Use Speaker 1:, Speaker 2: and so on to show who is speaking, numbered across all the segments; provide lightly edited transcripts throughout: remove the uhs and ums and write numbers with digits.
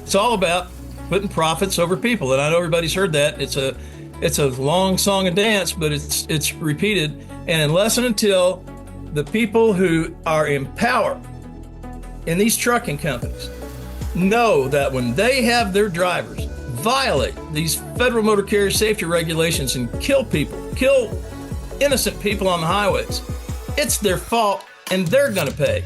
Speaker 1: It's all about putting profits over people. And I know everybody's heard that. It's a long song and dance, but it's repeated. And unless and until the people who are in power in these trucking companies know that when they have their drivers violate these federal motor carrier safety regulations and kill innocent people on the highways, it's their fault and they're going to pay.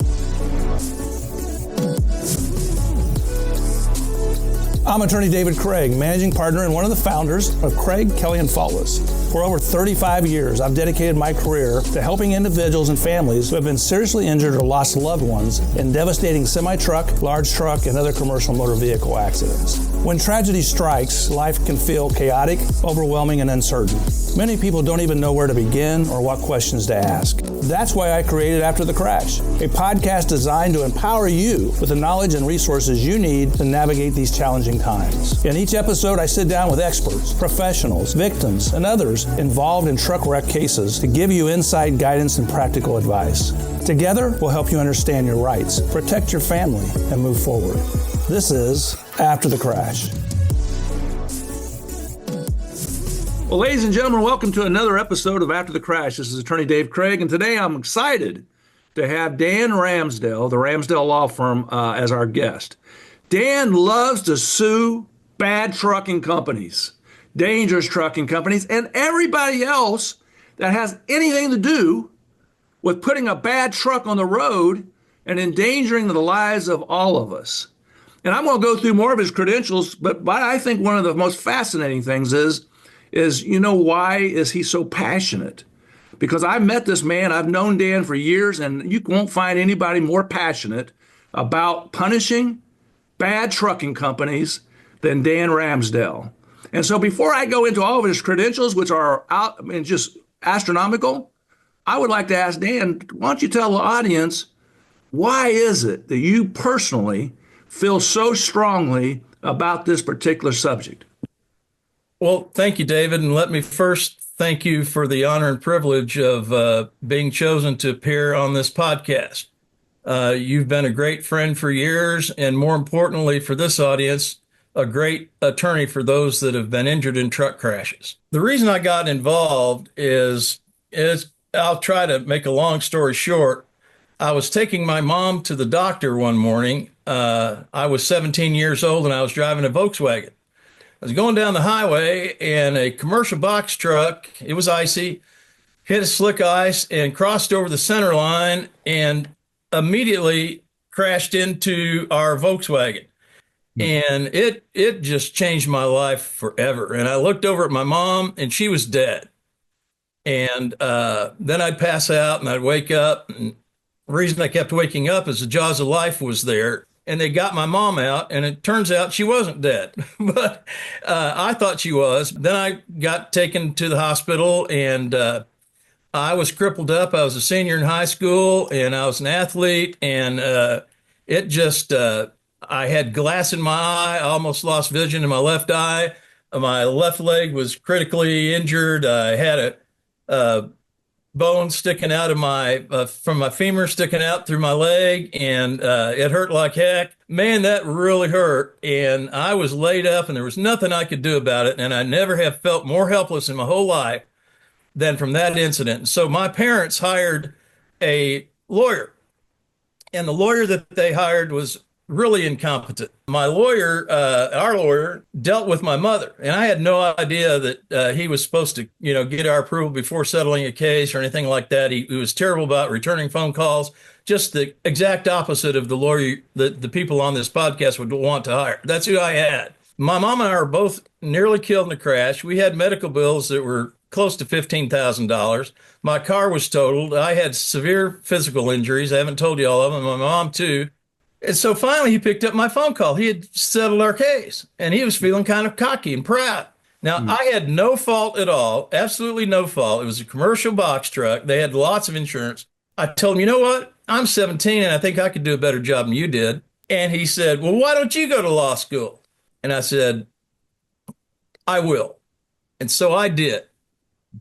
Speaker 2: I'm attorney David Craig, managing partner and one of the founders of Craig, Kelly & Faultless. For over 35 years, I've dedicated my career to helping individuals and families who have been seriously injured or lost loved ones in devastating semi-truck, large truck, and other commercial motor vehicle accidents. When tragedy strikes, life can feel chaotic, overwhelming, and uncertain. Many people don't even know where to begin or what questions to ask. That's why I created After the Crash, a podcast designed to empower you with the knowledge and resources you need to navigate these challenging times. In each episode, I sit down with experts, professionals, victims, and others involved in truck wreck cases to give you insight, guidance, and practical advice. Together, we'll help you understand your rights, protect your family, and move forward. This is After the Crash.
Speaker 3: Well, ladies and gentlemen, welcome to another episode of After the Crash. This is attorney Dave Craig, and today I'm excited to have Dan Ramsdell, the Ramsdell Law Firm, as our guest. Dan loves to sue bad trucking companies, dangerous trucking companies, and everybody else that has anything to do with putting a bad truck on the road and endangering the lives of all of us. And I'm going to go through more of his credentials, but I think one of the most fascinating things is why is he so passionate? Because I met this man, I've known Dan for years, and you won't find anybody more passionate about punishing bad trucking companies than Dan Ramsdell. And so before I go into all of his credentials, which are just astronomical, I would like to ask Dan, why don't you tell the audience, why is it that you personally feel so strongly about this particular subject?
Speaker 1: Well, thank you, David. And let me first thank you for the honor and privilege of being chosen to appear on this podcast. You've been a great friend for years, and more importantly for this audience, a great attorney for those that have been injured in truck crashes. The reason I got involved is I'll try to make a long story short. I was taking my mom to the doctor one morning. I was 17 years old and I was driving a Volkswagen. I was going down the highway and a commercial box truck, it was icy, hit a slick ice and crossed over the center line and immediately crashed into our Volkswagen. And it just changed my life forever. And I looked over at my mom and she was dead. And then I'd pass out and I'd wake up. And the reason I kept waking up is the jaws of life was there. And they got my mom out, and it turns out she wasn't dead, but I thought she was. Then I got taken to the hospital, and I was crippled up. I was a senior in high school, and I was an athlete, and I had glass in my eye. I almost lost vision in my left eye. My left leg was critically injured. I had a bone sticking out of from my femur sticking out through my leg, and it hurt like heck. Man, that really hurt. And I was laid up and there was nothing I could do about it. And I never have felt more helpless in my whole life than from that incident. So my parents hired a lawyer, and the lawyer that they hired was really incompetent. My lawyer, our lawyer, dealt with my mother, and I had no idea that he was supposed to, get our approval before settling a case or anything like that. He was terrible about returning phone calls, just the exact opposite of the lawyer that the people on this podcast would want to hire. That's who I had. My mom and I were both nearly killed in a crash. We had medical bills that were close to $15,000. My car was totaled. I had severe physical injuries. I haven't told you all of them. My mom, too. And so finally, he picked up my phone call. He had settled our case, and he was feeling kind of cocky and proud. Now, I had no fault at all, absolutely no fault. It was a commercial box truck. They had lots of insurance. I told him, you know what? I'm 17, and I think I could do a better job than you did. And he said, well, why don't you go to law school? And I said, I will. And so I did.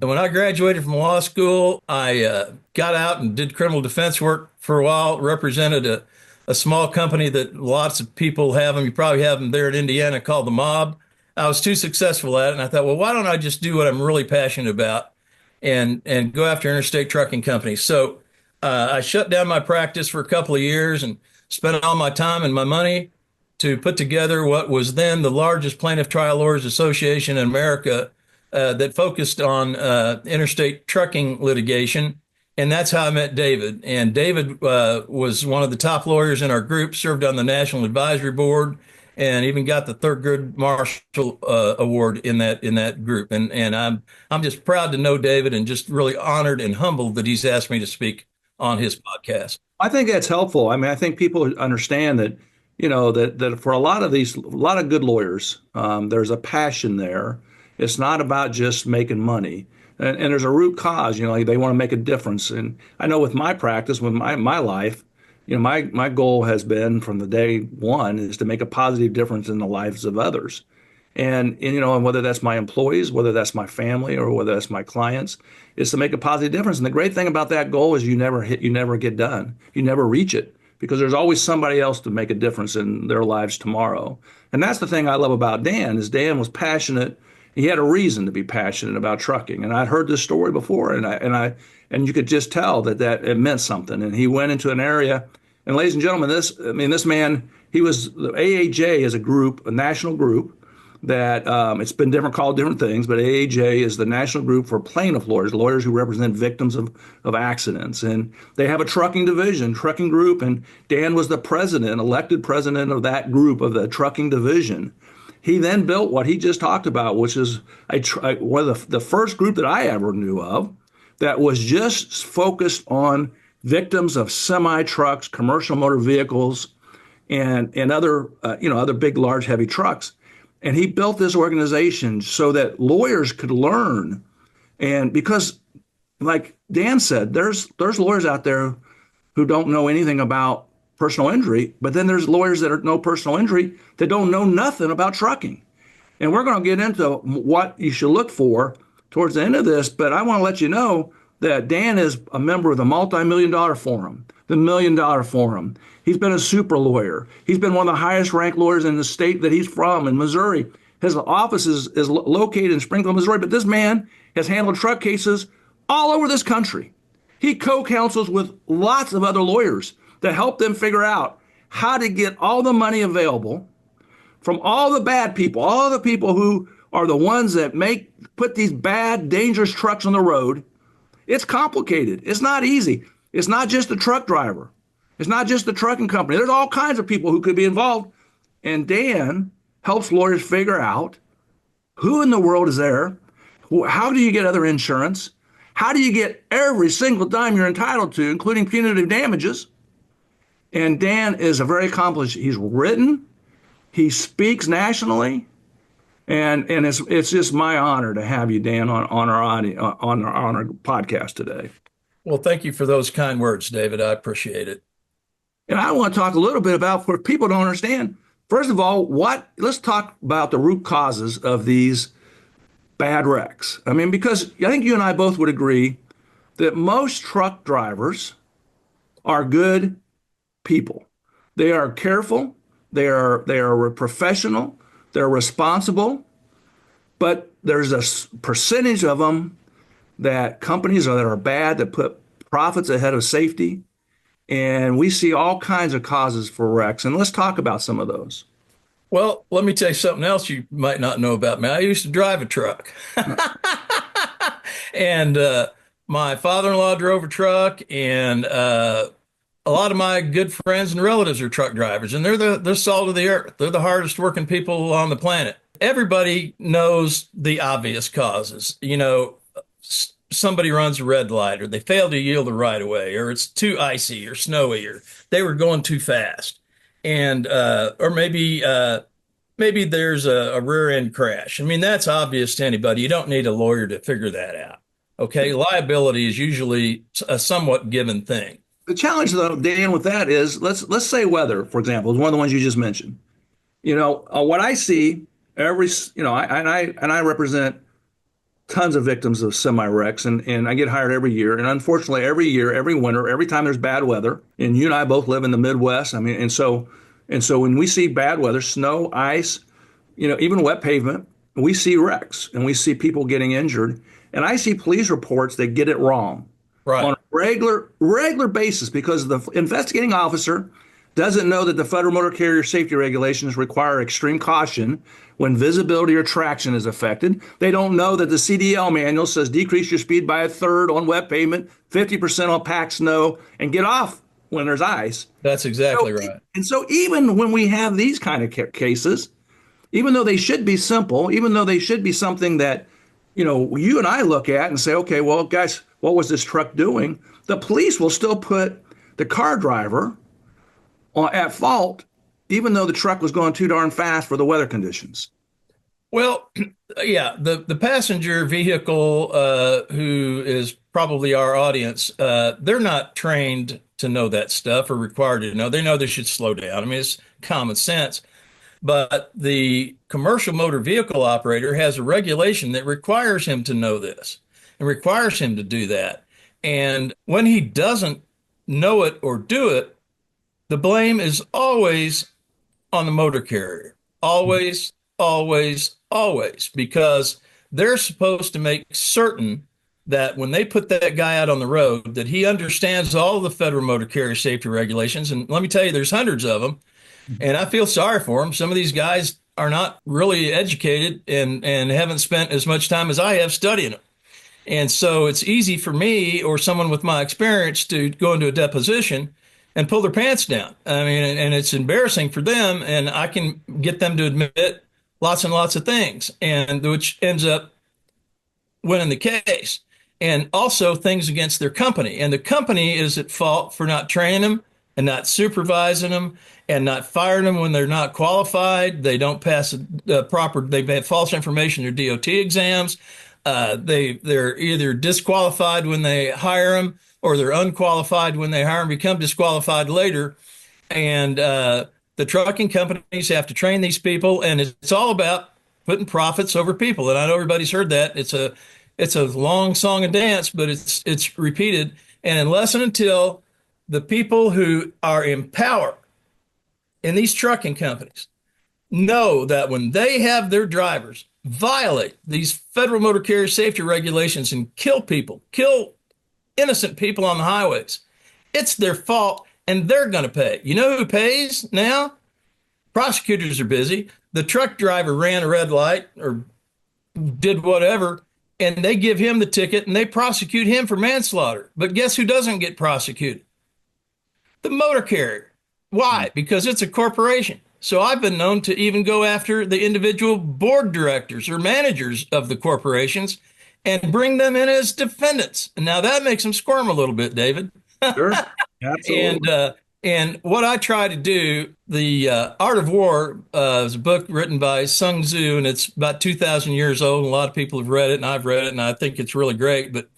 Speaker 1: And when I graduated from law school, I got out and did criminal defense work for a while, represented a a small company that lots of people have them. You probably have them there in Indiana called the Mob. I was too successful at it, and I thought, well, why don't I just do what I'm really passionate about and go after interstate trucking companies? So I shut down my practice for a couple of years and spent all my time and my money to put together what was then the largest plaintiff trial lawyers association in America that focused on interstate trucking litigation. And that's how I met David. And David was one of the top lawyers in our group, served on the National Advisory Board, and even got the Thurgood Marshall Award in that group. And I'm just proud to know David and just really honored and humbled that he's asked me to speak on his podcast.
Speaker 3: I think that's helpful. I mean, I think people understand that, that for a lot of good lawyers, there's a passion there. It's not about just making money. And there's a root cause, like they want to make a difference. And I know with my practice, with my life, my goal has been from the day one is to make a positive difference in the lives of others. And whether that's my employees, whether that's my family, or whether that's my clients, is to make a positive difference. And the great thing about that goal is you never get done. You never reach it because there's always somebody else to make a difference in their lives tomorrow. And that's the thing I love about Dan is Dan was passionate. He had a reason to be passionate about trucking. And I'd heard this story before, and you could just tell that it meant something. And he went into an area, and ladies and gentlemen, this man, the AAJ is a group, a national group that it's been called different things, but AAJ is the national group for plaintiff lawyers who represent victims of accidents. And they have a trucking group, and Dan was the elected president of that group, of the trucking division. He then built what he just talked about, which is one of the first group that I ever knew of that was just focused on victims of semi-trucks, commercial motor vehicles, and other big, large, heavy trucks. And he built this organization so that lawyers could learn. And because, like Dan said, there's lawyers out there who don't know anything about personal injury, but then there's lawyers that know personal injury that don't know nothing about trucking. And we're going to get into what you should look for towards the end of this, but I want to let you know that Dan is a member of the multi-million-dollar forum, the $1 Million Forum. He's been a super lawyer. He's been one of the highest ranked lawyers in the state that he's from, in Missouri. His office is located in Springfield, Missouri, but this man has handled truck cases all over this country. He co-counsels with lots of other lawyers to help them figure out how to get all the money available from all the bad people, all the people who are the ones that put these bad, dangerous trucks on the road. It's complicated. It's not easy. It's not just the truck driver. It's not just the trucking company. There's all kinds of people who could be involved. And Dan helps lawyers figure out who in the world is there. How do you get other insurance? How do you get every single dime you're entitled to, including punitive damages? And Dan is a very accomplished. He's written, he speaks nationally, and it's just my honor to have you, Dan, on our podcast today.
Speaker 1: Well, thank you for those kind words, David. I appreciate it.
Speaker 3: And I want to talk a little bit about what people don't understand. First of all, let's talk about the root causes of these bad wrecks. I mean, because I think you and I both would agree that most truck drivers are good people. They are careful, they are professional, they're responsible, but there's a percentage of them that companies that are bad, that put profits ahead of safety. And we see all kinds of causes for wrecks. And let's talk about some of those.
Speaker 1: Well, let me tell you something else you might not know about me. I used to drive a truck. And my father-in-law drove a truck, and a lot of my good friends and relatives are truck drivers, and they're the salt of the earth. They're the hardest working people on the planet. Everybody knows the obvious causes. Somebody runs a red light, or they fail to yield the right of way, or it's too icy or snowy, or they were going too fast. And or maybe there's a rear end crash. I mean, that's obvious to anybody. You don't need a lawyer to figure that out. Okay, liability is usually a somewhat given thing.
Speaker 3: The challenge, though, Dan, with that is let's say weather, for example, is one of the ones you just mentioned. What I see I represent tons of victims of semi wrecks, and I get hired every year. And unfortunately, every year, every winter, every time there's bad weather, and you and I both live in the Midwest. I mean, and so when we see bad weather, snow, ice, even wet pavement, we see wrecks and we see people getting injured. And I see police reports that get it wrong on
Speaker 1: Right.
Speaker 3: a regular basis because the investigating officer doesn't know that the federal motor carrier safety regulations require extreme caution when visibility or traction is affected. They don't know that the CDL manual says decrease your speed by a third on wet pavement, 50% on packed snow, and get off when there's ice.
Speaker 1: That's
Speaker 3: So,
Speaker 1: exactly right.
Speaker 3: and so even when we have these kind of cases, even though they should be simple, even though they should be something that, you and I look at and say, okay, well, guys, what was this truck doing? The police will still put the car driver at fault, even though the truck was going too darn fast for the weather conditions.
Speaker 1: Well, yeah, the passenger vehicle, who is probably our audience, they're not trained to know that stuff or required to know. They know they should slow down. I mean, it's common sense. But the commercial motor vehicle operator has a regulation that requires him to know this and requires him to do that. And when he doesn't know it or do it, the blame is always on the motor carrier. Always, always, always, because they're supposed to make certain that when they put that guy out on the road, that he understands all of the federal motor carrier safety regulations. And let me tell you, there's hundreds of them. And I feel sorry for them. Some of these guys are not really educated and haven't spent as much time as I have studying them. And so it's easy for me or someone with my experience to go into a deposition and pull their pants down. I mean, and it's embarrassing for them. And I can get them to admit lots and lots of things, and which ends up winning the case. And also things against their company. And the company is at fault for not training them and not supervising them and not firing them when they're not qualified. They don't pass the proper, they have false information in their DOT exams. They're either disqualified when they hire them or they're unqualified when they hire them, become disqualified later. And the trucking companies have to train these people, and it's all about putting profits over people. And I know everybody's heard that. It's a long song and dance, but it's repeated. And unless and until the people who are in power in these trucking companies know that when they have their drivers violate these federal motor carrier safety regulations and kill people, kill innocent people on the highways, it's their fault and they're going to pay. You know who pays now? Prosecutors are busy. The truck driver ran a red light or did whatever, and they give him the ticket and they prosecute him for manslaughter. But guess who doesn't get prosecuted? The motor carrier. Why? Because it's a corporation. So I've been known to even go after the individual board directors or managers of the corporations and bring them in as defendants. And now that makes them squirm a little bit, David.
Speaker 3: Sure. Absolutely.
Speaker 1: And what I try to do, the Art of War is a book written by Sun Tzu, and it's about 2,000 years old. And a lot of people have read it, and I've read it, and I think it's really great. But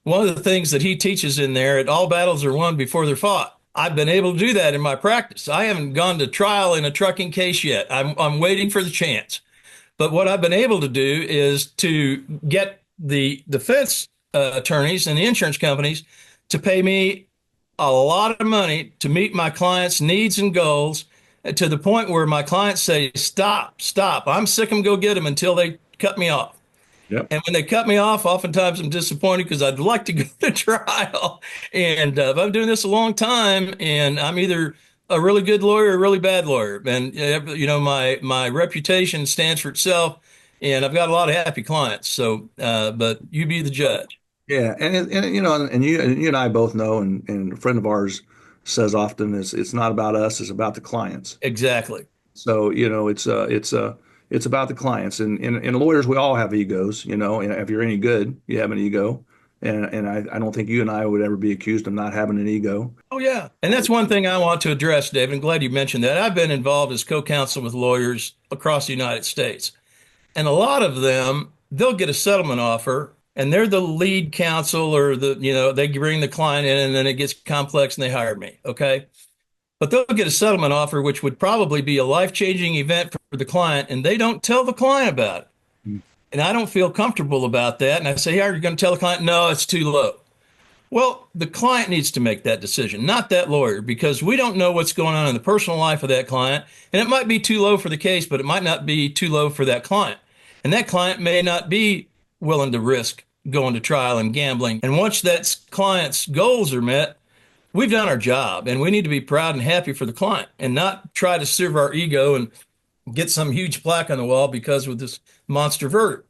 Speaker 1: one of the things that he teaches in there, that all battles are won before they're fought. I've been able to do that in my practice. I haven't gone to trial in a trucking case yet. I'm waiting for the chance. But what I've been able to do is to get the defense attorneys and the insurance companies to pay me a lot of money to meet my clients' needs and goals, to the point where my clients say, stop, I'm sick of them, go get them, until they cut me off.
Speaker 3: Yep.
Speaker 1: And when they cut me off, oftentimes I'm disappointed because I'd like to go to trial. And I'm doing this a long time, and I'm either a really good lawyer or a really bad lawyer. And, my reputation stands for itself, and I've got a lot of happy clients. So, but you be the judge.
Speaker 3: Yeah, and you and I both know, and a friend of ours says often, is it's not about us, it's about the clients.
Speaker 1: Exactly.
Speaker 3: So it's about the clients, and lawyers, we all have egos. And if you're any good, you have an ego, and I don't think you and I would ever be accused of not having an ego.
Speaker 1: Oh, yeah. And that's one thing I want to address, David. I'm glad you mentioned that. I've been involved as co-counsel with lawyers across the United States, and a lot of them, they'll get a settlement offer, and they're the lead counsel, or they bring the client in, and then it gets complex and they hire me. Okay. But they'll get a settlement offer, which would probably be a life-changing event for the client, and they don't tell the client about it. And I don't feel comfortable about that. And I say, hey, are you going to tell the client, no, it's too low? Well, the client needs to make that decision, not that lawyer, because we don't know what's going on in the personal life of that client. And it might be too low for the case, but it might not be too low for that client. And that client may not be willing to risk going to trial and gambling. And once that client's goals are met, we've done our job, and we need to be proud and happy for the client and not try to serve our ego and get some huge plaque on the wall because of this monster verdict.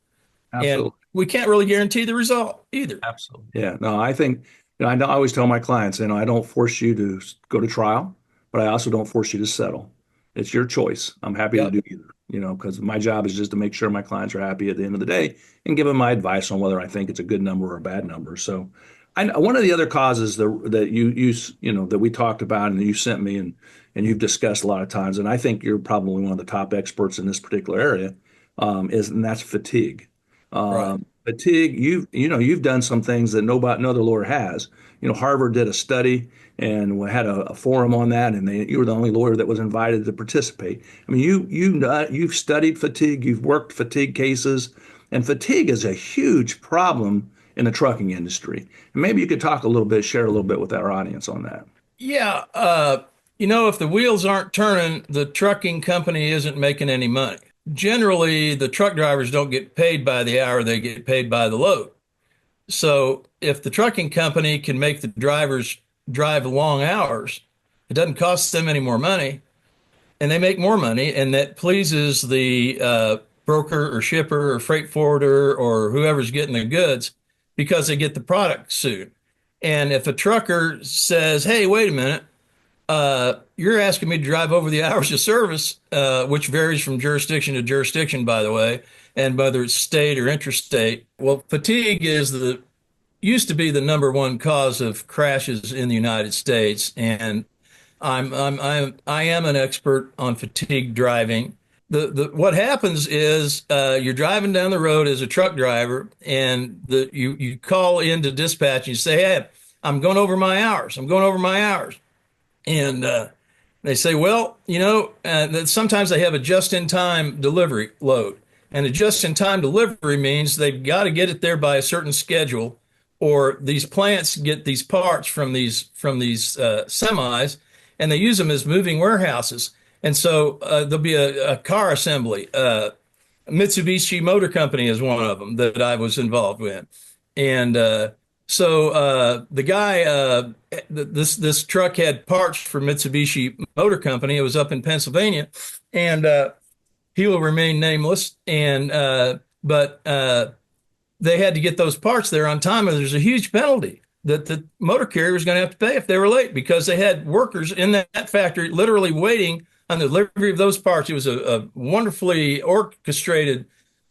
Speaker 1: And
Speaker 3: Absolutely.
Speaker 1: we can't really guarantee the result either.
Speaker 3: Absolutely. Yeah. No, I think, I always tell my clients, I don't force you to go to trial, but I also don't force you to settle. It's your choice. I'm happy to
Speaker 1: Yep.
Speaker 3: do either, because my job is just to make sure my clients are happy at the end of the day and give them my advice on whether I think it's a good number or a bad number. So, one of the other causes that that we talked about and you sent me and you've discussed a lot of times, and I think you're probably one of the top experts in this particular area, and that's fatigue.
Speaker 1: Right.
Speaker 3: Fatigue, you've done some things that no other lawyer has. Harvard did a study and we had a forum on that, and you were the only lawyer that was invited to participate. I mean, you've studied fatigue, you've worked fatigue cases, and fatigue is a huge problem in the trucking industry. And maybe you could share a little bit with our audience on that.
Speaker 1: Yeah. If the wheels aren't turning, the trucking company isn't making any money. Generally, the truck drivers don't get paid by the hour, they get paid by the load. So if the trucking company can make the drivers drive long hours, it doesn't cost them any more money and they make more money. And that pleases the broker or shipper or freight forwarder or whoever's getting the goods because they get the product soon. And if a trucker says, hey, wait a minute, you're asking me to drive over the hours of service, which varies from jurisdiction to jurisdiction, by the way, and whether it's state or interstate. Well, fatigue used to be the number one cause of crashes in the United States, and I am an expert on fatigue driving. What happens is you're driving down the road as a truck driver, and you call into dispatch and you say, "Hey, I'm going over my hours. I'm going over my hours." And they say, well, sometimes they have a just-in-time delivery load. And a just-in-time delivery means they've got to get it there by a certain schedule, or these plants get these parts from these semis, and they use them as moving warehouses. And so there'll be a car assembly. Mitsubishi Motor Company is one of them that I was involved with. And the guy, this truck had parts for Mitsubishi Motor Company. It was up in Pennsylvania, and he will remain nameless. And but they had to get those parts there on time, and there's a huge penalty that the motor carrier was going to have to pay if they were late because they had workers in that factory literally waiting on the delivery of those parts. It was a wonderfully orchestrated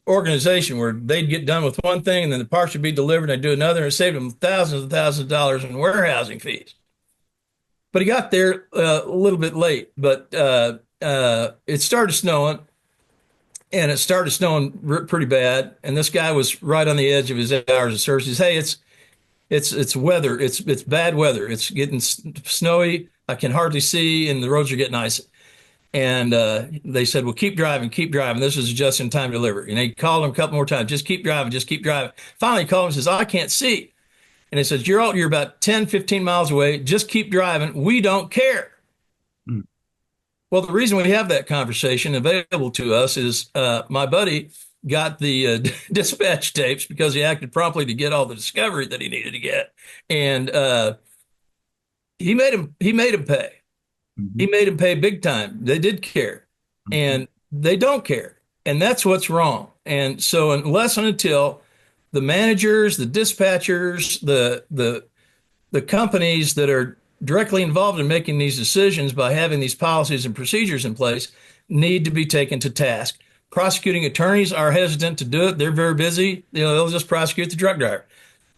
Speaker 1: organization where they'd get done with one thing and then the parts would be delivered and they'd do another, and it saved them thousands and thousands of dollars in warehousing fees. But he got there a little bit late, but it started snowing, and it started snowing pretty bad. And this guy was right on the edge of his hours of service. He says, hey, it's weather. It's bad weather. It's getting snowy. I can hardly see, and the roads are getting icy. And they said, well, keep driving, keep driving. This is just in time delivery. And they called him a couple more times, just keep driving, just keep driving. Finally, he called him and says, I can't see. And he says, you're about 10, 15 miles away. Just keep driving. We don't care.
Speaker 3: Mm.
Speaker 1: Well, the reason we have that conversation available to us is my buddy got the dispatch tapes because he acted promptly to get all the discovery that he needed to get. And he made him pay.
Speaker 3: Mm-hmm.
Speaker 1: He made them pay big time. They did care, and they don't care. And that's what's wrong. And so unless and until the managers, the dispatchers, the companies that are directly involved in making these decisions by having these policies and procedures in place need to be taken to task. Prosecuting attorneys are hesitant to do it. They're very busy. They'll just prosecute the truck driver.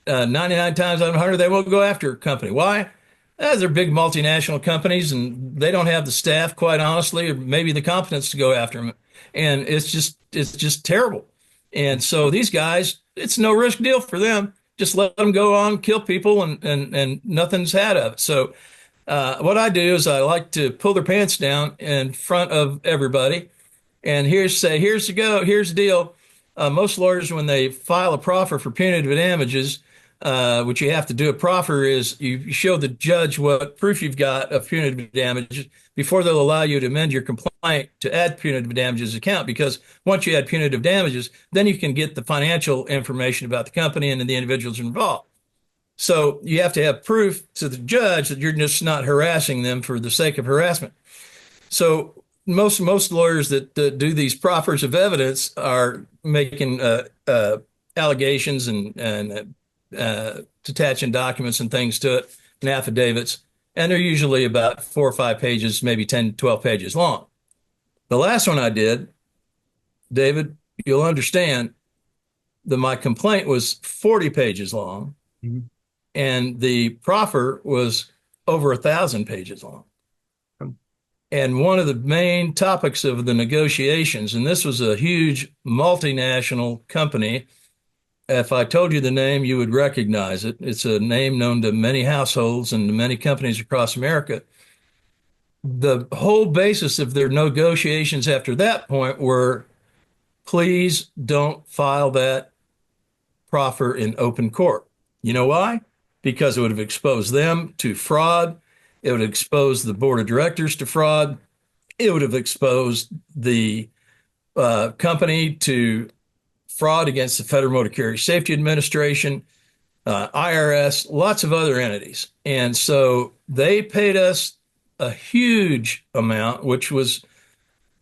Speaker 1: 99 times out of 100, they won't go after a company. Why? They're big multinational companies, and they don't have the staff, quite honestly, or maybe the competence to go after them. And it's just terrible. And so these guys, it's no risk deal for them. Just let them go on, kill people, and nothing's had of it. So what I do is I like to pull their pants down in front of everybody, and here's the deal. most lawyers, when they file a proffer for punitive damages, what you have to do a proffer is you show the judge what proof you've got of punitive damages before they'll allow you to amend your complaint to add punitive damages account. Because once you add punitive damages, then you can get the financial information about the company and the individuals involved. So you have to have proof to the judge that you're just not harassing them for the sake of harassment. So most lawyers that do these proffers of evidence are making allegations and attaching documents and things to it and affidavits, and they're usually about 4 or 5 pages, maybe 10, 12 pages long. The last one I did, David, you'll understand that my complaint was 40 pages long,
Speaker 3: Mhm.
Speaker 1: and the proffer was over 1,000 pages long. And one of the main topics of the negotiations, and this was a huge multinational company. If I told you the name, you would recognize it. It's a name known to many households and to many companies across America. The whole basis of their negotiations after that point were, please don't file that proffer in open court. You know why? Because it would have exposed them to fraud. It would expose the board of directors to fraud. It would have exposed the company to fraud against the Federal Motor Carrier Safety Administration, IRS, lots of other entities. And so they paid us a huge amount, which was,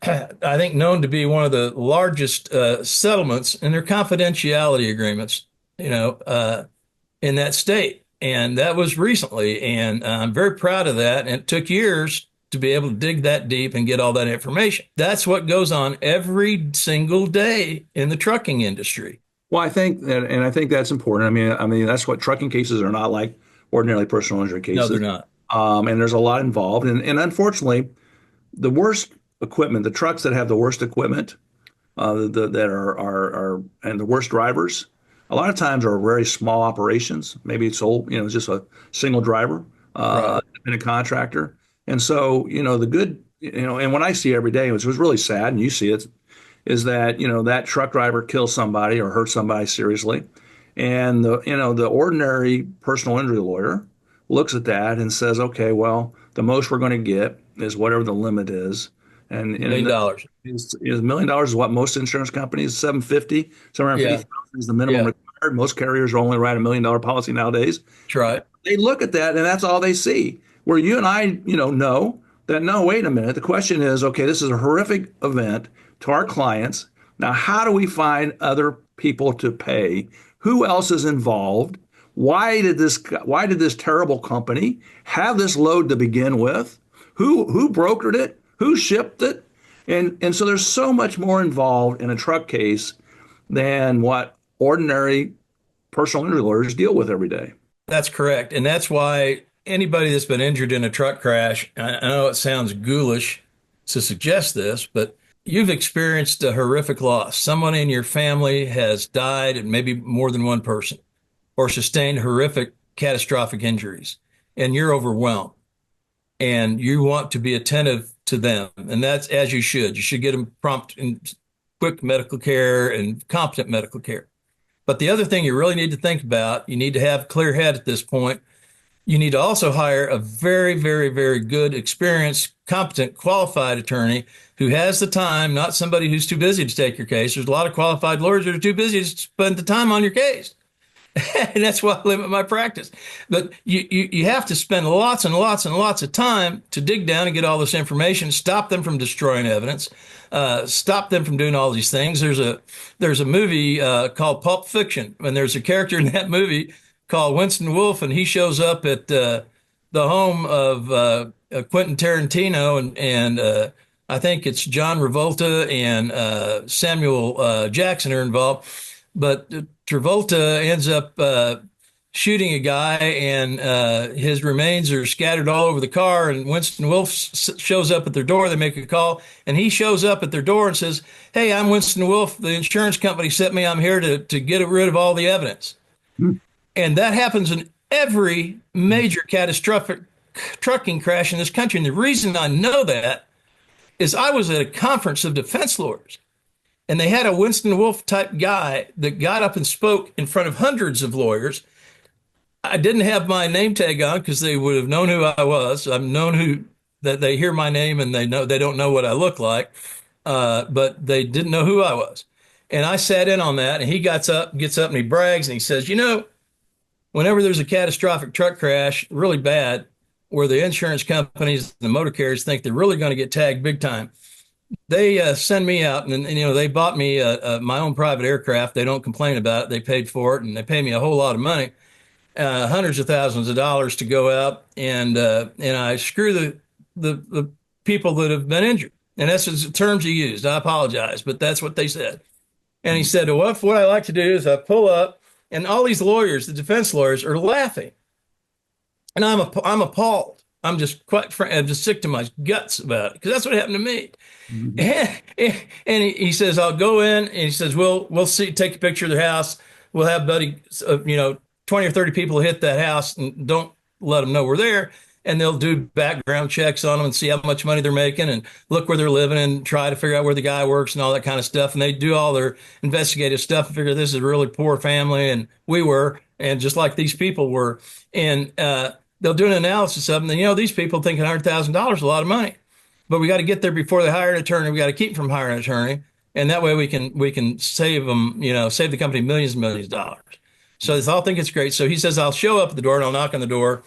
Speaker 1: I think, known to be one of the largest settlements in their confidentiality agreements, in that state. And that was recently. And I'm very proud of that. And it took years to be able to dig that deep and get all that information. That's what goes on every single day in the trucking industry.
Speaker 3: Well, I think that, and I think that's important. I mean, that's what trucking cases are not like ordinarily personal injury cases.
Speaker 1: No, they're not.
Speaker 3: And there's a lot involved. And unfortunately, the worst equipment, the trucks that have the worst equipment, that are and the worst drivers, a lot of times are very small operations. Maybe it's just a single driver,
Speaker 1: Right.
Speaker 3: independent contractor. And so, the good, and what I see every day, which was really sad, and you see it, is that, that truck driver kills somebody or hurts somebody seriously. And the ordinary personal injury lawyer looks at that and says, okay, well, the most we're going to get is whatever the limit is. And
Speaker 1: $1 million.
Speaker 3: is $1 million is what most insurance companies, 750,
Speaker 1: Yeah.
Speaker 3: 750,000 is the minimum
Speaker 1: Yeah.
Speaker 3: required. Most carriers are only write $1 million policy nowadays.
Speaker 1: That's right.
Speaker 3: They look at that and that's all they see. Where you and I, know that, no, wait a minute. The question is, okay, this is a horrific event to our clients. Now, how do we find other people to pay? Who else is involved? Why did this terrible company have this load to begin with? Who brokered it? Who shipped it? And so there's so much more involved in a truck case than what ordinary personal injury lawyers deal with every day.
Speaker 1: That's correct. And that's why anybody that's been injured in a truck crash, I know it sounds ghoulish to suggest this, but you've experienced a horrific loss. Someone in your family has died, and maybe more than one person, or sustained horrific catastrophic injuries, and you're overwhelmed. And you want to be attentive to them. And that's as you should. You should get them prompt and quick medical care and competent medical care. But the other thing you really need to think about, you need to have a clear head at this point. You need to also hire a very, very, very good, experienced, competent, qualified attorney who has the time, not somebody who's too busy to take your case. There's a lot of qualified lawyers that are too busy to spend the time on your case. And that's why I limit my practice. But you have to spend lots and lots and lots of time to dig down and get all this information, stop them from destroying evidence, stop them from doing all these things. There's a movie called Pulp Fiction, and there's a character in that movie called Winston Wolfe, and he shows up at the home of Quentin Tarantino, and I think it's John Travolta and Samuel Jackson are involved. But Travolta ends up shooting a guy, and his remains are scattered all over the car. And Winston Wolfe shows up at their door. They make a call, and he shows up at their door and says, "Hey, I'm Winston Wolfe. The insurance company sent me. I'm here to get rid of all the evidence." And that happens in every major catastrophic trucking crash in this country. And the reason I know that is I was at a conference of defense lawyers. And they had a Winston Wolfe type guy that got up and spoke in front of hundreds of lawyers. I didn't have my name tag on because they would have known who I was. I've known who that they hear my name and they don't know what I look like, but they didn't know who I was. And I sat in on that, and he gets up and he brags and he says, whenever there's a catastrophic truck crash, really bad, where the insurance companies, the motor carriers think they're really going to get tagged big time, they send me out, and they bought me my own private aircraft. They don't complain about it. They paid for it, and they pay me a whole lot of money, hundreds of thousands of dollars to go out and I screw the people that have been injured. And that's the terms he used. I apologize, but that's what they said. And he said, well, what I like to do is I pull up, and all these lawyers, the defense lawyers, are laughing. And I'm appalled. I'm just sick to my guts about it because that's what happened to me.
Speaker 3: Mhm.
Speaker 1: And he says, I'll go in, and he says, we'll see, take a picture of their house. We'll have 20 or 30 people hit that house, and don't let them know we're there. And they'll do background checks on them and see how much money they're making and look where they're living and try to figure out where the guy works and all that kind of stuff. And they do all their investigative stuff and figure this is a really poor family. And we were, and just like these people were. And they'll do an analysis of them. And, these people think $100,000 is a lot of money, but we got to get there before they hire an attorney. We got to keep them from hiring an attorney. And that way we can save them, save the company millions and millions of dollars. So they all think it's great. So he says, I'll show up at the door and I'll knock on the door.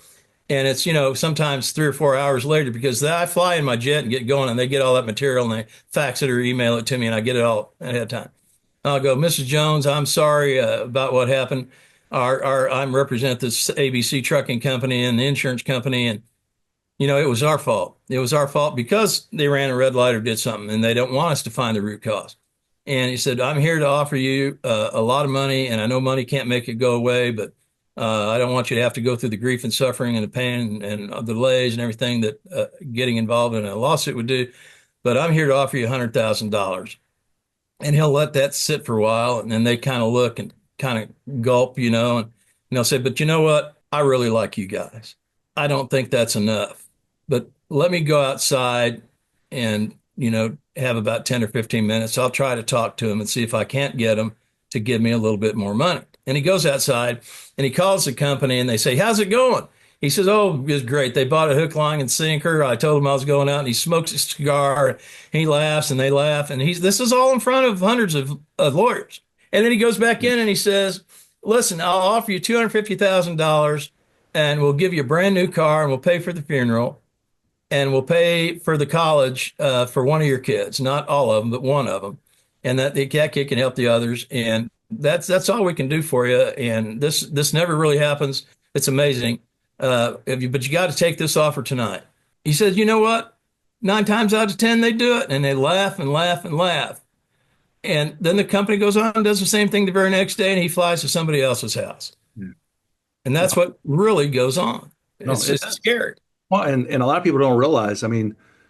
Speaker 1: And it's, sometimes 3 or 4 hours later because I fly in my jet and get going and they get all that material and they fax it or email it to me and I get it all ahead of time. I'll go, Mrs. Jones, I'm sorry about what happened. I'm represent this ABC trucking company and the insurance company. And, it was our fault. It was our fault because they ran a red light or did something and they don't want us to find the root cause. And he said, I'm here to offer you a lot of money. And I know money can't make it go away, but I don't want you to have to go through the grief and suffering and the pain and the delays and everything that getting involved in a lawsuit would do. But I'm here to offer you $100,000. And he'll let that sit for a while. And then they kind of look and kind of gulp, and they'll say, but you know what? I really like you guys. I don't think that's enough. But let me go outside and, have about 10 or 15 minutes. I'll try to talk to him and see if I can't get him to give me a little bit more money. And he goes outside and he calls the company and they say, how's it going? He says, oh, it's great. They bought a hook, line, and sinker. I told him I was going out, and he smokes a cigar. And he laughs and they laugh. And this is all in front of hundreds of lawyers. And then he goes back in and he says, listen, I'll offer you $250,000 and we'll give you a brand new car and we'll pay for the funeral and we'll pay for the college for one of your kids, not all of them, but one of them. And that kid can help the others. And that's all we can do for you. And this never really happens. It's amazing. But you got to take this offer tonight. He says, you know what? 9 times out of 10, they do it. And they laugh and laugh and laugh. And then the company goes on and does the same thing the very next day, and he flies to somebody else's house. Yeah. And that's what really goes on. It's just scary.
Speaker 3: Well, and a lot of people don't realize,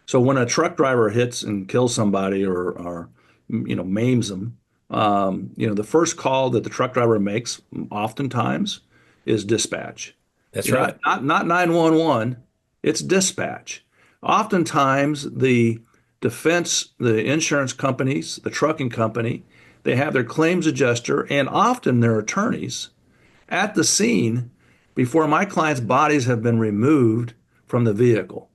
Speaker 3: so when a truck driver hits and kills somebody or maims them, the first call that the truck driver makes oftentimes is dispatch.
Speaker 1: That's right.
Speaker 3: Not 911, it's dispatch. Oftentimes the defense, the insurance companies, the trucking company, they have their claims adjuster and often their attorneys at the scene before my clients' bodies have been removed from the vehicle.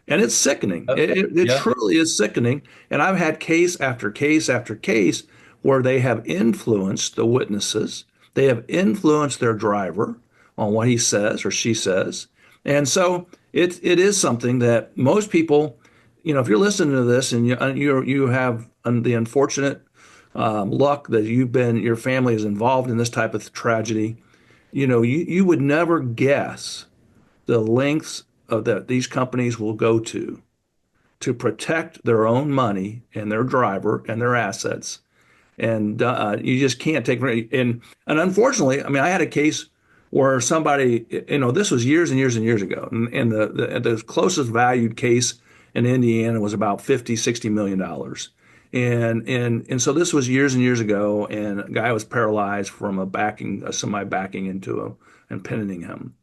Speaker 3: And it's sickening. It truly is sickening. And I've had case after case after case where they have influenced the witnesses. They have influenced their driver on what he says or she says. And so it is something that most people, if you're listening to this and you have the unfortunate luck that your family is involved in this type of tragedy, you would never guess the lengths of that these companies will go to protect their own money and their driver and their assets. And you just can't take and unfortunately, I had a case where somebody, this was years and years and years ago, and the closest valued case in Indiana was about $50-60 million. And so this was years and years ago, and a guy was paralyzed from a semi backing into and pinning him.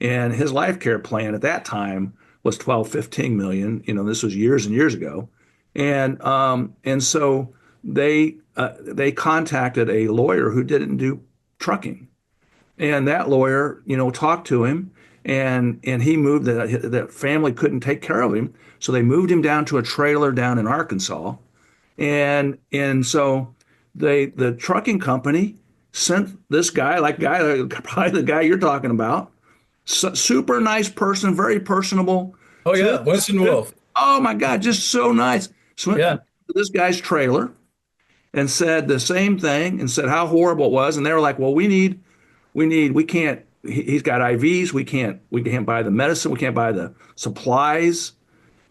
Speaker 3: And his life care plan at that time was 12-15 million. This was years and years ago. And so they contacted a lawyer who didn't do trucking, and that lawyer, talked to him, and he moved. That family couldn't take care of him, so they moved him down to a trailer down in Arkansas, and so the trucking company sent this guy, probably the guy you're talking about, super nice person, very personable.
Speaker 1: Oh yeah, Winston Wolfe.
Speaker 3: Oh my God, just so nice. So went
Speaker 1: Yeah,
Speaker 3: to this guy's trailer and said the same thing and said how horrible it was. And they were like, well, we can't, he's got IVs. We can't buy the medicine. We can't buy the supplies.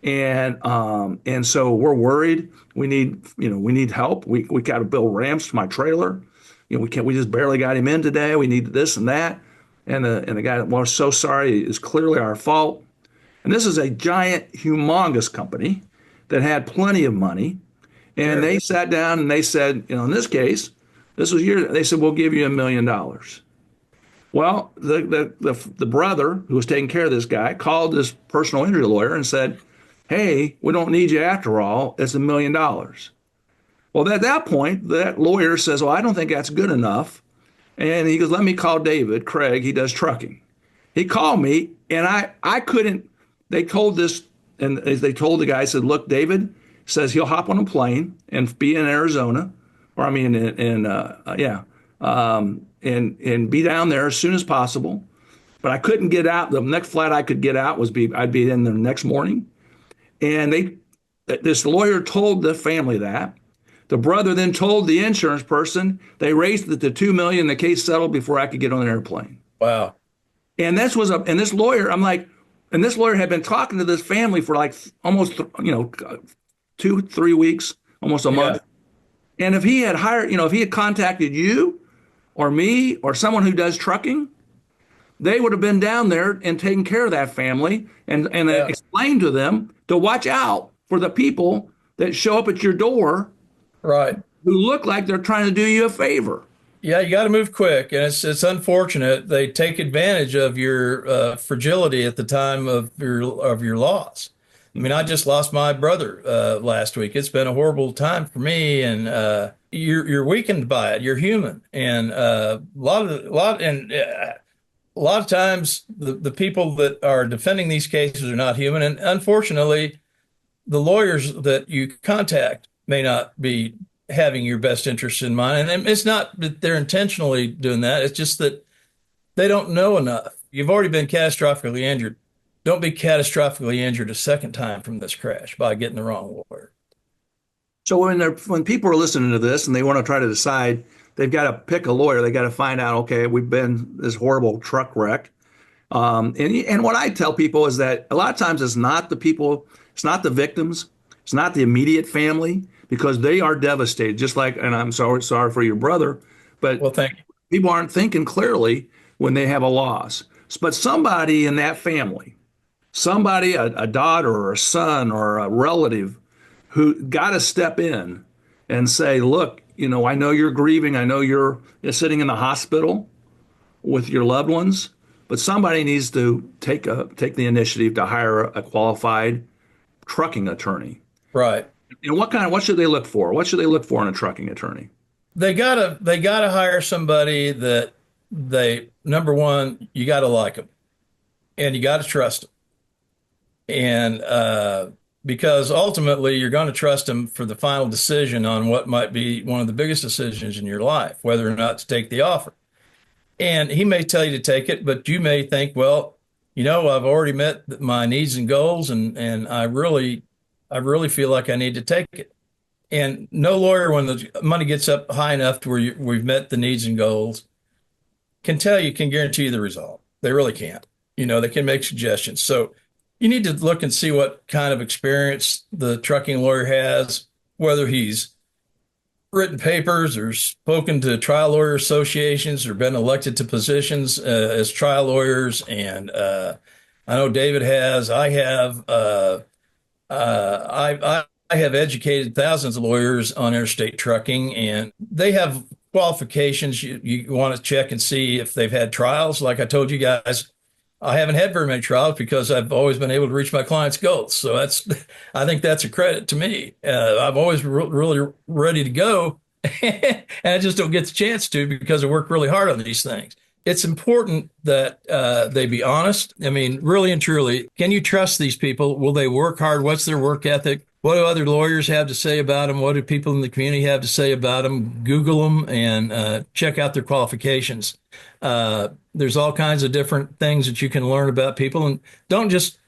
Speaker 3: And so we're worried. We need help. We got to build ramps to my trailer. We just barely got him in today. We need this and that. And the guy, well, we're so sorry. It's clearly our fault. And this is a giant, humongous company that had plenty of money. And they sat down and they said, in this case, they said, we'll give you $1 million. Well, the brother who was taking care of this guy called this personal injury lawyer and said, hey, we don't need you after all. It's $1 million. Well, at that point, that lawyer says, well, I don't think that's good enough. And he goes, let me call David Craig. He does trucking. He called me, and I couldn't. They told this, and they told the guy, said, look, David says he'll hop on a plane and be in Arizona, or I mean, and be down there as soon as possible. But I couldn't get out. The next flight I could get out I'd be in the next morning. And this lawyer told the family that. The brother then told the insurance person. They raised it to $2 million. The case settled before I could get on an airplane.
Speaker 1: wow.
Speaker 3: And this lawyer, I'm like, and this lawyer had been talking to this family for like almost 2-3 weeks, almost a month. And if he had if he had contacted you or me or someone who does trucking, they would have been down there and taken care of that family and explained to them to watch out for the people that show up at your door,
Speaker 1: Right.
Speaker 3: who look like they're trying to do you a favor.
Speaker 1: Yeah, you got to move quick, and it's unfortunate they take advantage of your fragility at the time of your loss. I mean, I just lost my brother last week. It's been a horrible time for me, and you're weakened by it. You're human, and a lot of times the people that are defending these cases are not human, and unfortunately, the lawyers that you contact may not be having your best interests in mind. And it's not that they're intentionally doing that. It's just that they don't know enough. You've already been catastrophically injured. Don't be catastrophically injured a second time from this crash by getting the wrong lawyer.
Speaker 3: So when people are listening to this and they want to try to decide, they've got to pick a lawyer. They got to find out, okay, we've been this horrible truck wreck. And what I tell people is that a lot of times it's not the people, it's not the victims, it's not the immediate family, because they are devastated, just like, and I'm sorry for your brother, but
Speaker 1: Well, thank you.
Speaker 3: people aren't thinking clearly when they have a loss. But somebody in that family, somebody, a daughter or a son or a relative, who got to step in and say, look, I know you're grieving. I know you're sitting in the hospital with your loved ones, but somebody needs to take the initiative to hire a qualified trucking attorney.
Speaker 1: Right.
Speaker 3: And what should they look for? What should they look for in a trucking attorney?
Speaker 1: They gotta hire somebody that number one, you gotta like them, and you gotta trust them, and because ultimately you're going to trust them for the final decision on what might be one of the biggest decisions in your life, whether or not to take the offer. And he may tell you to take it, but you may think, well, I've already met my needs and goals, and I really feel like I need to take it. And no lawyer, when the money gets up high enough to where we've met the needs and goals, can guarantee you the result. They really can't. They can make suggestions. So you need to look and see what kind of experience the trucking lawyer has, whether he's written papers or spoken to trial lawyer associations or been elected to positions as trial lawyers. And I know David has. I have. I have educated thousands of lawyers on interstate trucking, and they have qualifications. You want to check and see if they've had trials. Like I told you guys, I haven't had very many trials because I've always been able to reach my clients' goals. So that's, I think that's a credit to me. I'm always really ready to go, and I just don't get the chance to because I work really hard on these things. It's important that they be honest. I mean, really and truly, can you trust these people? Will they work hard? What's their work ethic? What do other lawyers have to say about them? What do people in the community have to say about them? Google them and check out their qualifications. There's all kinds of different things that you can learn about people, and don't just,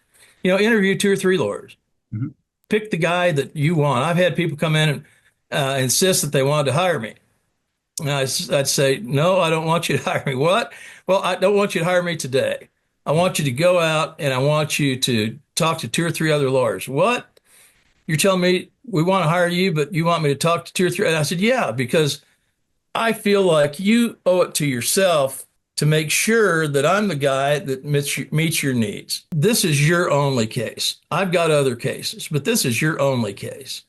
Speaker 1: interview two or three lawyers.
Speaker 3: Mhm.
Speaker 1: Pick the guy that you want. I've had people come in and insist that they wanted to hire me. And I'd say, no, I don't want you to hire me. What? Well, I don't want you to hire me today. I want you to go out and I want you to talk to two or three other lawyers. What? You're telling me we want to hire you, but you want me to talk to two or three? And I said, yeah, because I feel like you owe it to yourself to make sure that I'm the guy that meets your needs. This is your only case. I've got other cases, but this is your only case.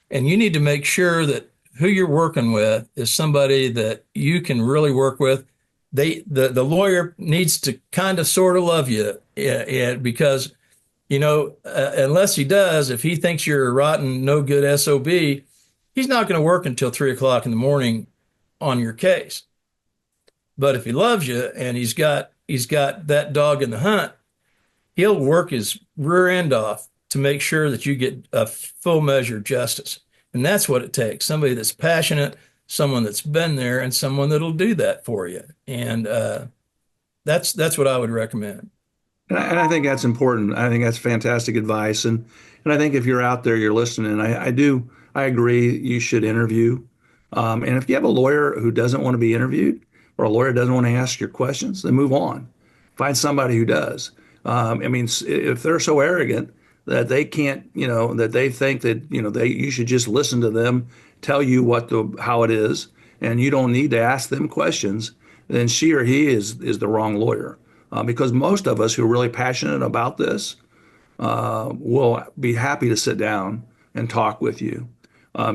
Speaker 1: And you need to make sure that who you're working with is somebody that you can really work with. The lawyer needs to kind of sort of love you, because unless he does, if he thinks you're a rotten, no good SOB, he's not going to work until 3 o'clock in the morning on your case. But if he loves you and he's got that dog in the hunt, he'll work his rear end off to make sure that you get a full measure of justice. And that's what it takes. Somebody that's passionate, someone that's been there, and someone that'll do that for you. And that's what I would recommend.
Speaker 3: And I think that's important. I think that's fantastic advice. And I think if you're out there, you're listening. I agree. You should interview. And if you have a lawyer who doesn't want to be interviewed, or a lawyer doesn't want to ask your questions, then move on. Find somebody who does. If they're so arrogant that they can't, that they think that, you should just listen to them tell you how it is, and you don't need to ask them questions, then she or he is the wrong lawyer. Because most of us who are really passionate about this will be happy to sit down and talk with you.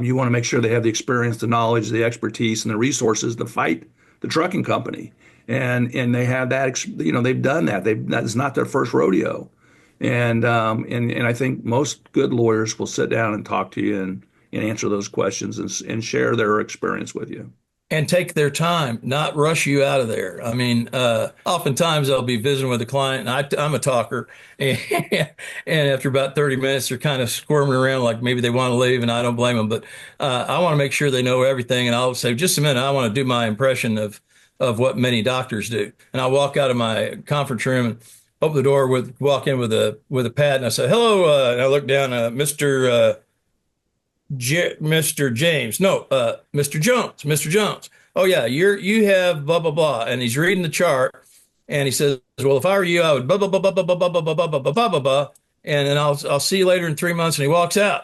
Speaker 3: You want to make sure they have the experience, the knowledge, the expertise, and the resources to fight the trucking company, and they have that. They've done that. That's not their first rodeo, and I think most good lawyers will sit down and talk to you and answer those questions and share their experience with you.
Speaker 1: And take their time, not rush you out of there. I mean, oftentimes I'll be visiting with a client, and I'm a talker, and after about 30 minutes, they're kind of squirming around like maybe they want to leave, and I don't blame them. But I want to make sure they know everything, and I'll say, just a minute, I want to do my impression of what many doctors do. And I'll walk out of my conference room and open the door, walk in with a pad, and I say, hello, and I look down, Mr. James. No, Mr. Jones. Mr. Jones. Oh yeah, you have blah blah blah, and he's reading the chart, and he says, "Well, if I were you, I would blah blah blah blah blah blah blah blah blah blah blah blah blah," and then I'll see you later in 3 months, and he walks out.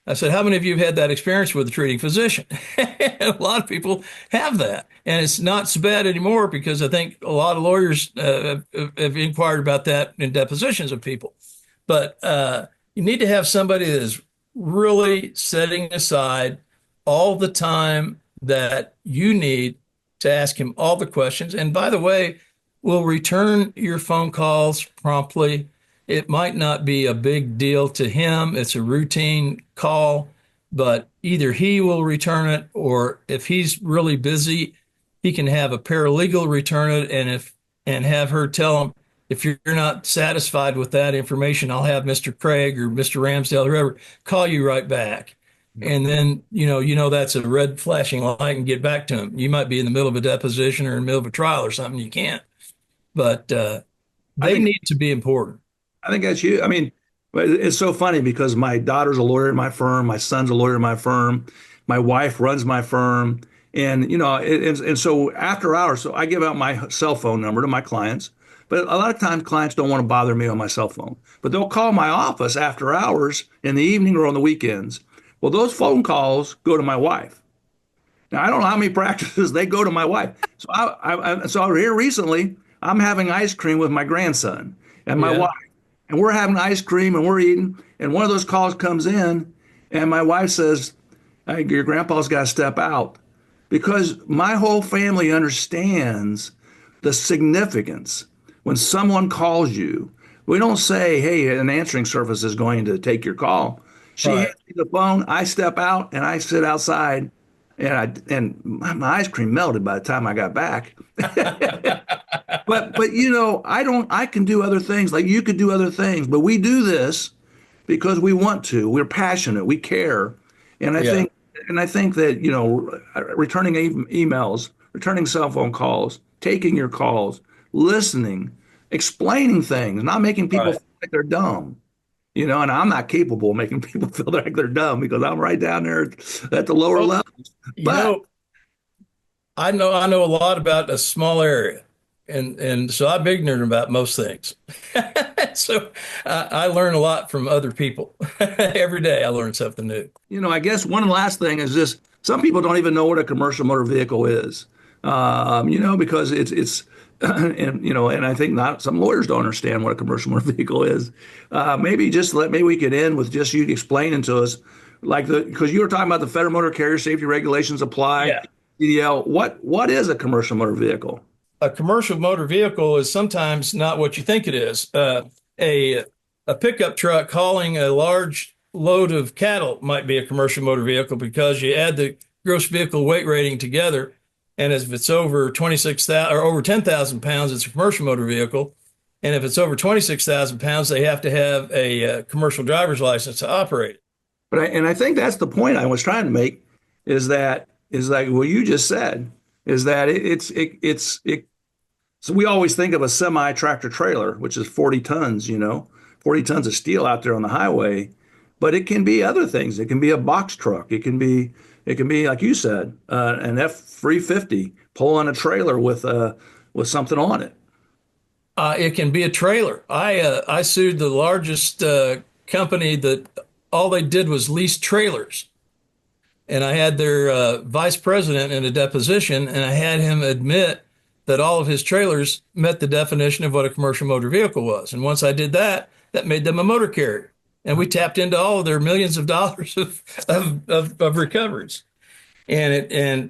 Speaker 1: I said, "How many of you have had that experience with a treating physician?" A lot of people have that, and it's not so bad anymore because I think a lot of lawyers have inquired about that in depositions of people. But you need to have somebody that is really setting aside all the time that you need to ask him all the questions. And by the way, we'll return your phone calls promptly. It might not be a big deal to him. It's a routine call, but either he will return it, or if he's really busy, he can have a paralegal return it and have her tell him, if you're not satisfied with that information, I'll have Mr. Craig or Mr. Ramsdell, whoever, call you right back. And then, that's a red flashing light, and get back to him. You might be in the middle of a deposition or in the middle of a trial or something. You can't. But they need to be important.
Speaker 3: I think that's you. I mean, it's so funny because my daughter's a lawyer in my firm. My son's a lawyer in my firm. My wife runs my firm. And, and so after hours, so I give out my cell phone number to my clients. But a lot of times clients don't want to bother me on my cell phone, but they'll call my office after hours in the evening or on the weekends. Well, those phone calls go to my wife. Now, I don't know how many practices they go to my wife. So here recently, I'm having ice cream with my grandson and my wife, and we're having ice cream and we're eating. And one of those calls comes in, and my wife says, "Hey, your grandpa's got to step out," because my whole family understands the significance. when someone calls you, we don't say, hey, an answering service is going to take your call. She
Speaker 1: Right.
Speaker 3: hands me the phone, I step out and I sit outside and my ice cream melted by the time I got back. But I can do other things like you could do other things, but we do this because we want to. We're passionate, we care. And I
Speaker 1: Yeah.
Speaker 3: think that, returning emails, returning cell phone calls, taking your calls, listening, explaining things, not making people
Speaker 1: Right.
Speaker 3: feel like they're dumb. And I'm not capable of making people feel like they're dumb because I'm right down there at the lower
Speaker 1: Well,
Speaker 3: levels.
Speaker 1: you
Speaker 3: But
Speaker 1: know, I know a lot about a small area, and so I'm ignorant about most things. So I learn a lot from other people. Every day I learn something new.
Speaker 3: I guess one last thing is this: some people don't even know what a commercial motor vehicle is. Because it's and I think not some lawyers don't understand what a commercial motor vehicle is. Maybe we could end with just you explaining to us, because you were talking about the Federal Motor Carrier Safety Regulations apply.
Speaker 1: Yeah.
Speaker 3: CDL. What is a commercial motor vehicle?
Speaker 1: A commercial motor vehicle is sometimes not what you think it is. A a pickup truck hauling a large load of cattle might be a commercial motor vehicle because you add the gross vehicle weight rating together, and if it's over 26,000 or over 10,000 pounds, it's a commercial motor vehicle. And if it's over 26,000 pounds, they have to have a commercial driver's license to operate it.
Speaker 3: I think that's the point I was trying to make is like what you just said is that so we always think of a semi tractor trailer, which is 40 tons, 40 tons of steel out there on the highway, but it can be other things. It can be a box truck. It can be like you said, an F-350 pulling a trailer with something on it.
Speaker 1: It can be a trailer. I sued the largest company that all they did was lease trailers. And I had their vice president in a deposition, and I had him admit that all of his trailers met the definition of what a commercial motor vehicle was. And once I did that, that made them a motor carrier. And we tapped into all of their millions of dollars of recoveries. And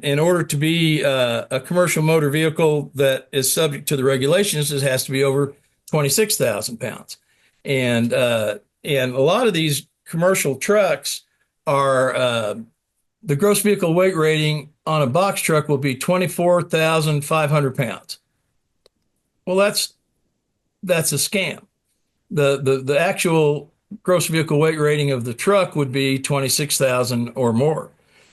Speaker 1: in order to be a commercial motor vehicle that is subject to the regulations, it has to be over 26,000 pounds. And a lot of these commercial trucks are the gross vehicle weight rating on a box truck will be 24,500 pounds. Well, that's a scam. The actual gross vehicle weight rating of the truck would be 26,000 or more,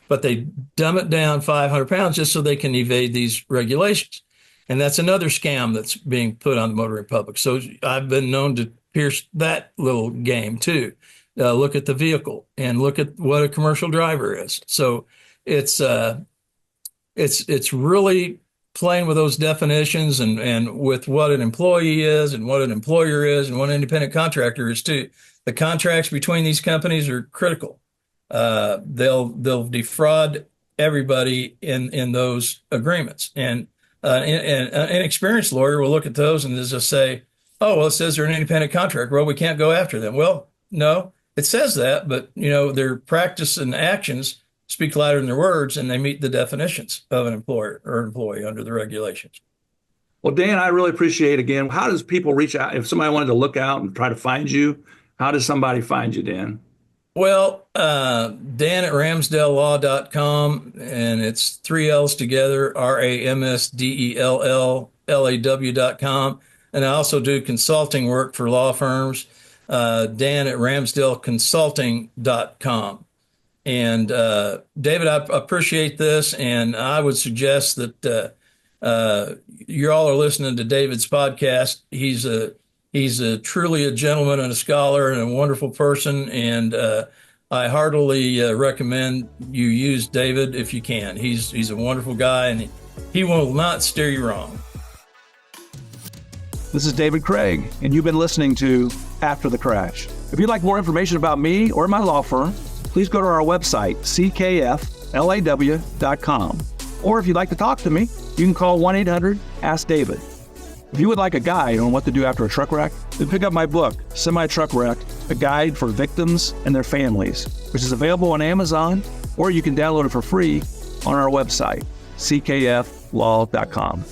Speaker 1: but they dumb it down 500 pounds just so they can evade these regulations. And that's another scam that's being put on the motoring public. So I've been known to pierce that little game too. Look at the vehicle and look at what a commercial driver is. So it's really playing with those definitions and with what an employee is and what an employer is and what an independent contractor is too. The contracts between these companies are critical. They'll defraud everybody in those agreements. And an experienced lawyer will look at those and just say, oh, well, it says they're an independent contractor. Well, we can't go after them. Well, no, it says that, but their practice and actions speak louder than their words, and they meet the definitions of an employer or employee under the regulations.
Speaker 3: Well, Dan, I really appreciate again. How does people reach out if somebody wanted to look out and try to find you? How does somebody find you, Dan?
Speaker 1: Well, Dan at ramsdelllaw.com, and it's 3 L's together, RAMSDELLLAW.com. And I also do consulting work for law firms, Dan at ramsdellconsulting.com. And David, I appreciate this, and I would suggest that you all are listening to David's podcast. He's truly a gentleman and a scholar and a wonderful person, and I heartily recommend you use David if you can. He's a wonderful guy, and he will not steer you wrong.
Speaker 3: This is David Craig, and you've been listening to After the Crash. If you'd like more information about me or my law firm, please go to our website, ckflaw.com. Or if you'd like to talk to me, you can call 1-800-ASK-DAVID. If you would like a guide on what to do after a truck wreck, then pick up my book, Semi-Truck Wreck, a guide for victims and their families, which is available on Amazon, or you can download it for free on our website, ckflaw.com.